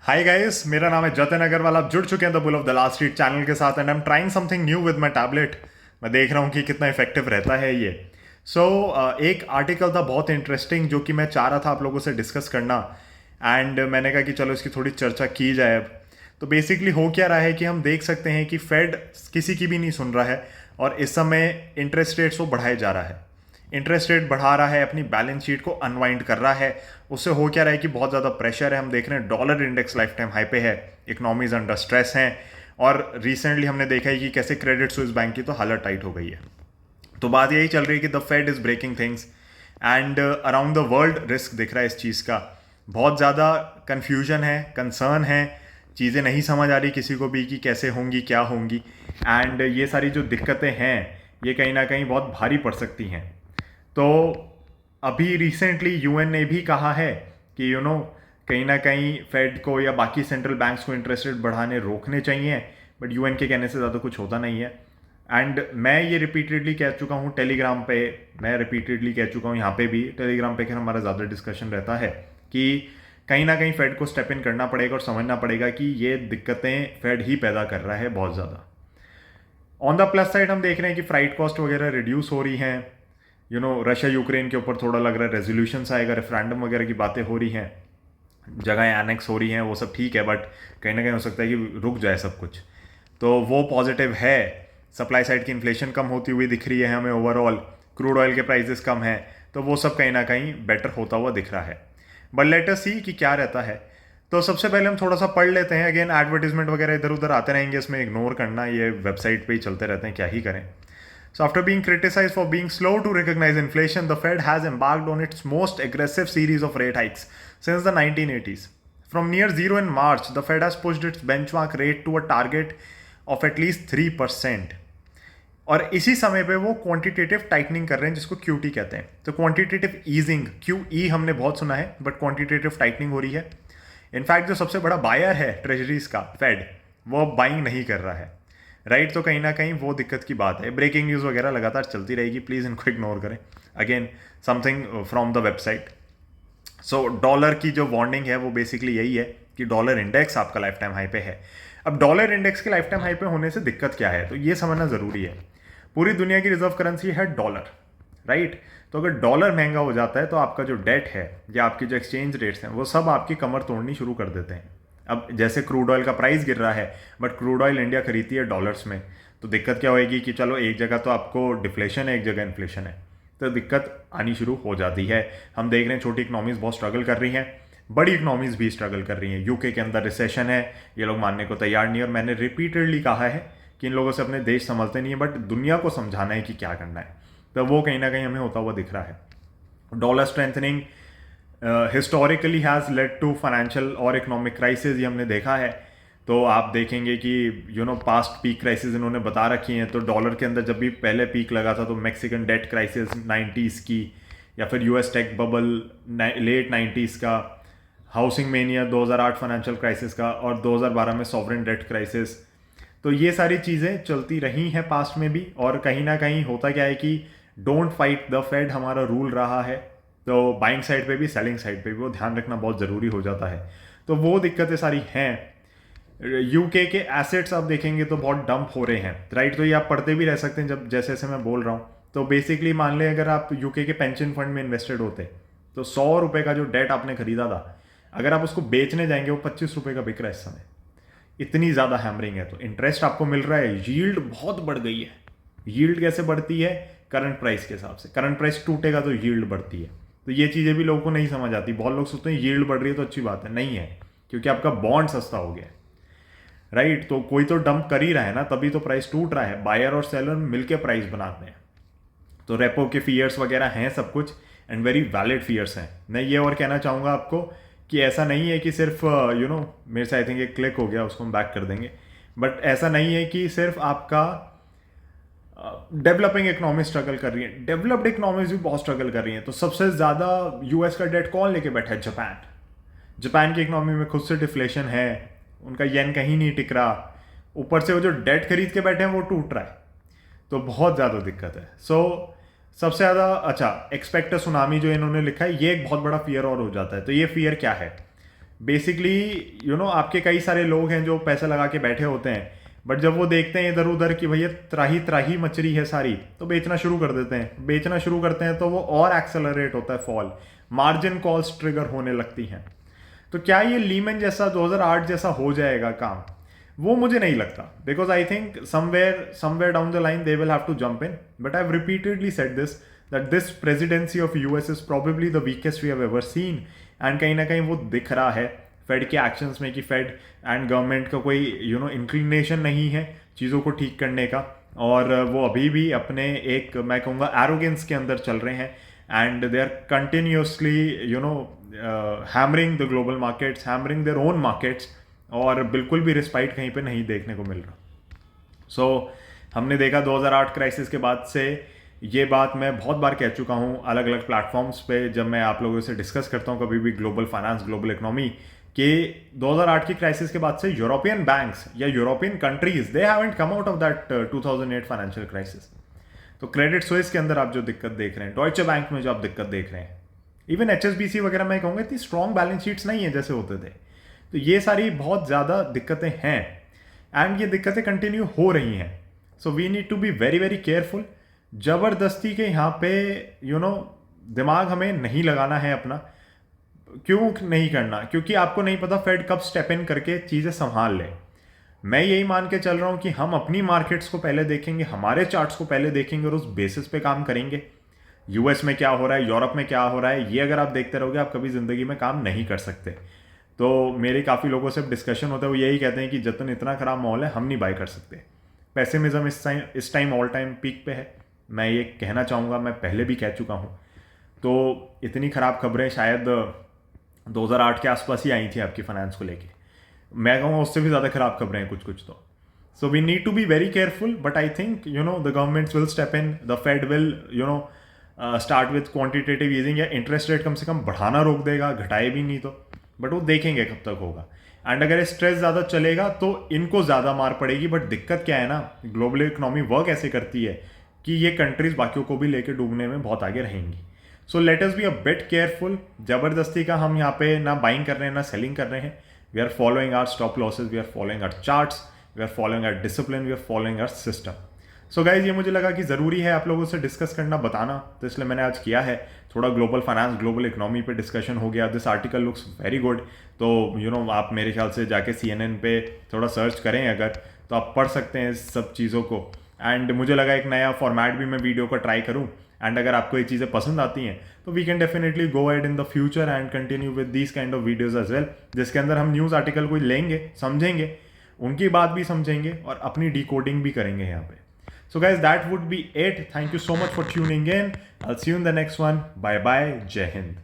Hi guys, मेरा नाम है जतिन अग्रवाल। आप जुड़ चुके हैं the bull of the last street channel के साथ and I am trying something new with my tablet. मैं देख रहा हूँ कि कितना इफेक्टिव रहता है ये। सो एक आर्टिकल था बहुत इंटरेस्टिंग जो कि मैं चाह रहा था आप लोगों से डिस्कस करना। एंड मैंने कहा कि चलो इसकी थोड़ी चर्चा की जाए अब। तो बेसिकली हो क्या रहा है कि हम देख सकते हैं कि फेड किसी की भी नहीं सुन रहा है और इस समय इंटरेस्ट रेट्स को बढ़ाया जा रहा है। इंटरेस्ट रेट बढ़ा रहा है, अपनी बैलेंस शीट को अनवाइंड कर रहा है। उससे हो क्या रहा है कि बहुत ज़्यादा प्रेशर है। हम देख रहे हैं dollar index life time high पे है, इकोनॉमीज अंडर स्ट्रेस हैं। और रिसेंटली हमने देखा है कि कैसे क्रेडिट स्विस बैंक की तो हालत टाइट हो गई है। तो बात यही चल रही है कि the Fed is breaking things and around the world risk दिख रहा है इस चीज़ का। बहुत ज़्यादा कन्फ्यूजन है, कंसर्न है, चीज़ें नहीं समझ आ रही किसी को भी कि कैसे होंगी, क्या होंगी। एंड ये सारी जो दिक्कतें हैं ये कहीं ना कहीं बहुत भारी पड़ सकती हैं। तो अभी रिसेंटली यूएन ने भी कहा है कि कहीं ना कहीं फेड को या बाकी सेंट्रल बैंक्स को इंटरेस्ट रेट बढ़ाने रोकने चाहिए। बट यूएन के कहने से ज़्यादा कुछ होता नहीं है। एंड मैं ये रिपीटेडली कह चुका हूँ टेलीग्राम पे, मैं रिपीटेडली कह चुका हूँ यहाँ पे भी। टेलीग्राम पे हमारा ज़्यादा डिस्कशन रहता है कि कहीं ना कहीं फेड को स्टेप इन करना पड़ेगा और समझना पड़ेगा कि ये दिक्कतें फेड ही पैदा कर रहा है बहुत ज़्यादा। ऑन द प्लस साइड हम देख रहे हैं कि फ्राइट कॉस्ट वगैरह रिड्यूस हो रही हैं। रशिया यूक्रेन के ऊपर थोड़ा लग रहा है रेजोल्यूशन आएगा, रेफरेंडम वगैरह की बातें हो रही हैं, जगह एनेक्स हो रही हैं, वो सब ठीक है। बट कहीं ना कहीं हो सकता है कि रुक जाए सब कुछ। तो वो पॉजिटिव है। सप्लाई साइड की इन्फ्लेशन कम होती हुई दिख रही है हमें ओवरऑल। क्रूड ऑयल के प्राइसेस कम हैं, तो वो सब कहीं ना कहीं बेटर होता हुआ दिख रहा है। बट लेट अस सी कि क्या रहता है। तो सबसे पहले हम थोड़ा सा पढ़ लेते हैं। अगेन एडवर्टीजमेंट वगैरह इधर उधर आते रहेंगे, इसमें इग्नोर करना, ये वेबसाइट पे ही चलते रहते हैं, क्या ही करें। So after being criticized for being slow to recognize inflation, the Fed has embarked on its most aggressive series of rate hikes since the 1980s. From near zero in March, the Fed has pushed its benchmark rate to a target of at least 3%. और इसी समय पे वो quantitative tightening कर रहे हैं जिसको cutie कहते हैं। तो क्वांटिटेटिव ईजिंग, क्यू ई हमने बहुत सुना है, बट क्वांटिटेटिव टाइटनिंग हो रही है। इनफैक्ट जो सबसे बड़ा बायर है ट्रेजरीज का, फेड, वो बाइंग नहीं कर रहा है। राइट, तो कहीं ना कहीं वो दिक्कत की बात है। ब्रेकिंग न्यूज़ वगैरह लगातार चलती रहेगी, प्लीज़ इनको इग्नोर करें। Again something from the website. So dollar की जो वार्निंग है वो बेसिकली यही है कि डॉलर इंडेक्स आपका लाइफ टाइम हाई पे है। अब डॉलर इंडेक्स के लाइफ टाइम हाई पे होने से दिक्कत क्या है, तो ये समझना ज़रूरी है। पूरी दुनिया की रिजर्व करेंसी है डॉलर, राइट। तो अगर डॉलर महंगा हो जाता है तो आपका जो डेट है या आपकी जो एक्सचेंज रेट्स हैं वो सब आपकी कमर तोड़नी शुरू कर देते हैं। अब जैसे क्रूड ऑयल का प्राइस गिर रहा है, बट क्रूड ऑयल इंडिया खरीदती है डॉलर्स में, तो दिक्कत क्या होएगी कि चलो एक जगह तो आपको डिफ्लेशन है, एक जगह इन्फ्लेशन है, तो दिक्कत आनी शुरू हो जाती है। हम देख रहे हैं छोटी इकनॉमीज बहुत स्ट्रगल कर रही हैं, बड़ी इकनॉमीज भी स्ट्रगल कर रही हैं। यूके के अंदर रिसेशन है, ये लोग मानने को तैयार नहीं। और मैंने रिपीटेडली कहा है कि इन लोगों से अपने देश समझते नहीं है, बट दुनिया को समझाना है कि क्या करना है। तो वो कहीं ना कहीं हमें होता हुआ दिख रहा है। Dollar strengthening historically has led to financial और इकोनॉमिक क्राइसिस, ये हमने देखा है। तो आप देखेंगे कि पास्ट पीक क्राइसिस इन्होंने बता रखी हैं। तो डॉलर के अंदर जब भी पहले पीक लगा था तो मैक्सिकन डेट क्राइसिस 90s की, या फिर US tech bubble late 90s का, हाउसिंग मेनिया 2008 फाइनेंशियल क्राइसिस का, और 2012 में सॉवरेन डेट क्राइसिस। तो ये सारी चीज़ें चलती रही हैं पास्ट में भी। और कहीं ना कहीं होता क्या है कि डोंट फाइट द फेड हमारा रूल रहा है। तो बाइंग साइड पे भी सेलिंग साइड पे भी वो ध्यान रखना बहुत ज़रूरी हो जाता है। तो वो दिक्कतें सारी हैं। यूके के एसेट्स आप देखेंगे तो बहुत डंप हो रहे हैं, राइट। तो ये आप पढ़ते भी रह सकते हैं जब जैसे जैसे मैं बोल रहा हूँ। तो बेसिकली मान लें अगर आप यूके के पेंशन फंड में इन्वेस्टेड होते तो 100 रुपये का जो डेट आपने खरीदा था, अगर आप उसको बेचने जाएंगे वो 25 रुपये का बिक रहा है इस समय। इतनी ज़्यादा हैमरिंग है। तो इंटरेस्ट आपको मिल रहा है, यील्ड बहुत बढ़ गई है। यील्ड कैसे बढ़ती है? करंट प्राइस के हिसाब से। करंट प्राइस टूटेगा तो यील्ड बढ़ती है। तो ये चीज़ें भी लोगों को नहीं समझ आती। बहुत लोग सोचते हैं यील्ड बढ़ रही है तो अच्छी बात है, नहीं है, क्योंकि आपका बॉन्ड सस्ता हो गया है, राइट। तो कोई तो डंप कर ही रहा है ना, तभी तो प्राइस टूट रहा है। बायर और सेलर मिलकर प्राइस बनाते हैं। तो रेपो के फियर्स वगैरह हैं सब कुछ, एंड वेरी वैलिड फियर्स हैं। मैं ये और कहना चाहूँगा आपको कि ऐसा नहीं है कि सिर्फ मेरे से आई थिंक एक क्लिक हो गया, उसको हम बैक कर देंगे। बट ऐसा नहीं है कि सिर्फ आपका डेवलपिंग इकोनॉमी स्ट्रगल कर रही है, डेवलप्ड इकोनॉमीज भी बहुत स्ट्रगल कर रही हैं। तो सबसे ज़्यादा यूएस का डेट कौन लेके बैठा है? जापान। जापान की इकोनॉमी में खुद से डिफ्लेशन है, उनका येन कहीं नहीं टिक रहा, ऊपर से वो जो डेट खरीद के बैठे हैं वो टूट रहा है। तो बहुत ज़्यादा दिक्कत है। सबसे ज़्यादा अच्छा एक्सपेक्ट सुनामी जो इन्होंने लिखा है, ये एक बहुत बड़ा फियर और हो जाता है। तो ये फियर क्या है? बेसिकली आपके कई सारे लोग हैं जो पैसे लगा के बैठे होते हैं, बट जब वो देखते हैं इधर उधर कि भैया त्राही त्राही मच रही है सारी, तो बेचना शुरू कर देते हैं। बेचना शुरू करते हैं तो वो और एक्सेलरेट होता है फॉल, मार्जिन कॉल्स ट्रिगर होने लगती हैं। तो क्या ये लीमन जैसा 2008 जैसा हो जाएगा काम? वो मुझे नहीं लगता, because I think somewhere down the line they will have to jump in. But I have repeatedly said this, that this presidency of US is probably the weakest we have ever seen. And कहीं ना कहीं वो दिख रहा है fade के actions में कि फेड एंड गवर्नमेंट का कोई इंक्लिनेशन नहीं है चीज़ों को ठीक करने का, और वो अभी भी अपने एक, मैं कहूँगा, एरोगेंस के अंदर चल रहे हैं। And they are continuously hammering the global markets, hammering their own markets, और बिल्कुल भी रिस्पाइट कहीं पे नहीं देखने को मिल रहा। सो हमने देखा 2008 क्राइसिस के बाद से, ये बात मैं बहुत बार कह चुका हूँ अलग अलग प्लेटफॉर्म्स पे जब मैं आप लोगों से डिस्कस करता हूँ कभी भी ग्लोबल फाइनेंस, ग्लोबल इकोनॉमी, कि 2008 की क्राइसिस के बाद से यूरोपियन बैंक्स या European countries, they haven't come out of that 2008 financial crisis. तो क्रेडिट स्विस के अंदर आप जो दिक्कत देख रहे हैं, डॉइचे बैंक में जो आप दिक्कत देख रहे हैं, इवन एचएसबीसी वगैरह में कहूँगा इतनी स्ट्रॉन्ग बैलेंस शीट्स नहीं है जैसे होते थे। तो ये सारी बहुत ज़्यादा दिक्कतें हैं, एंड ये दिक्कतें कंटिन्यू हो रही हैं। So we need to be very very careful. ज़बरदस्ती के यहाँ पे दिमाग हमें नहीं लगाना है अपना। क्यों नहीं करना? क्योंकि आपको नहीं पता फेड कब स्टेप इन करके चीज़ें संभाल ले। मैं यही मान के चल रहा हूँ कि हम अपनी मार्केट्स को पहले देखेंगे, हमारे चार्ट्स को पहले देखेंगे और उस बेसिस पे काम करेंगे। यूएस में क्या हो रहा है, यूरोप में क्या हो रहा है, ये अगर आप देखते रहोगे आप कभी ज़िंदगी में काम नहीं कर सकते। तो मेरे काफ़ी लोगों से डिस्कशन होता है, वो यही कहते हैं कि जतन इतना ख़राब माहौल है, हम नहीं बाय कर सकते। पेसिमिज्म इस टाइम ऑल टाइम पीक पे है। मैं ये कहना चाहूँगा, मैं पहले भी कह चुका हूँ। तो इतनी ख़राब खबरें शायद 2008 के आसपास ही आई थी आपकी फाइनेंस को लेके। मैं कहूँगा उससे भी ज़्यादा ख़राब खबरें हैं कुछ कुछ। तो so we need to be very careful, but I think the governments will step in, the Fed will start with quantitative easing, या इंटरेस्ट रेट कम से कम बढ़ाना रोक देगा, घटाए भी नहीं तो, बट वो देखेंगे कब तक होगा। एंड अगर स्ट्रेस ज़्यादा चलेगा तो इनको ज़्यादा मार पड़ेगी। बट दिक्कत क्या है ना, ग्लोबल इकोनॉमी वर्क ऐसे करती है कि ये कंट्रीज बाकियों को भी लेके डूबने में बहुत आगे रहेंगी। So let us be a bit careful. जबरदस्ती का हम यहाँ पे ना बाइंग कर रहे हैं ना सेलिंग कर रहे हैं। We are following our stop losses, we are following our charts, we are following our discipline, we are following our system. So guys, ये मुझे लगा कि ज़रूरी है आप लोगों से डिस्कस करना, बताना, तो इसलिए मैंने आज किया है। थोड़ा ग्लोबल फाइनेंस, ग्लोबल इकोनॉमी पे डिस्कशन हो गया। This article looks very good. तो आप मेरे ख्याल से जाके CNN पे थोड़ा सर्च करें अगर, तो आप पढ़ सकते हैं इस सब चीज़ों को। एंड मुझे लगा एक नया फॉर्मेट भी मैं वीडियो का ट्राई करूँ। एंड अगर आपको ये चीज़ें पसंद आती हैं तो we can definitely go ahead in the future and continue with these kind of videos as well, जिसके अंदर हम न्यूज़ आर्टिकल को लेंगे, समझेंगे, उनकी बात भी समझेंगे और अपनी डिकोडिंग भी करेंगे यहाँ पे। So guys, that would be it. Thank you so much for tuning in. I'll see you in the next one. Bye bye. Jai Hind.